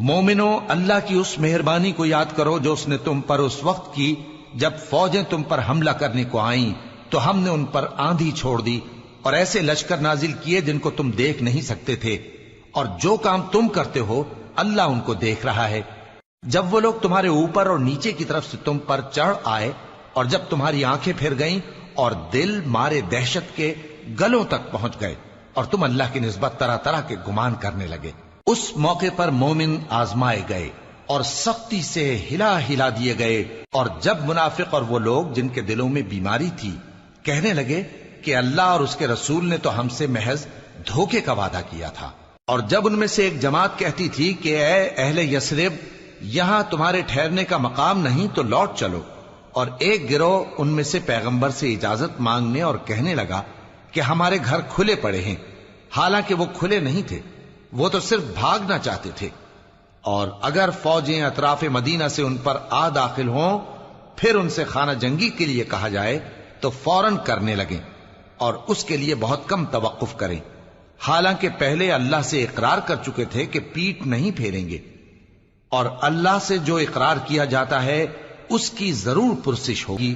مومنو، اللہ کی اس مہربانی کو یاد کرو جو اس نے تم پر اس وقت کی جب فوجیں تم پر حملہ کرنے کو آئیں تو ہم نے ان پر آندھی چھوڑ دی اور ایسے لشکر نازل کیے جن کو تم دیکھ نہیں سکتے تھے، اور جو کام تم کرتے ہو اللہ ان کو دیکھ رہا ہے۔ جب وہ لوگ تمہارے اوپر اور نیچے کی طرف سے تم پر چڑھ آئے اور جب تمہاری آنکھیں پھر گئیں اور دل مارے دہشت کے گلوں تک پہنچ گئے اور تم اللہ کی نسبت طرح طرح کے گمان کرنے لگے، اس موقع پر مومن آزمائے گئے اور سختی سے ہلا ہلا دیے گئے۔ اور جب منافق اور وہ لوگ جن کے دلوں میں بیماری تھی کہنے لگے کہ اللہ اور اس کے رسول نے تو ہم سے محض دھوکے کا وعدہ کیا تھا، اور جب ان میں سے ایک جماعت کہتی تھی کہ اے اہل یثرب، یہاں تمہارے ٹھہرنے کا مقام نہیں تو لوٹ چلو، اور ایک گروہ ان میں سے پیغمبر سے اجازت مانگنے اور کہنے لگا کہ ہمارے گھر کھلے پڑے ہیں، حالانکہ وہ کھلے نہیں تھے، وہ تو صرف بھاگنا چاہتے تھے۔ اور اگر فوجیں اطراف مدینہ سے ان پر آ داخل ہوں پھر ان سے خانہ جنگی کے لیے کہا جائے تو فوراً کرنے لگیں اور اس کے لیے بہت کم توقف کریں، حالانکہ پہلے اللہ سے اقرار کر چکے تھے کہ پیٹ نہیں پھیریں گے، اور اللہ سے جو اقرار کیا جاتا ہے اس کی ضرور پرسش ہوگی۔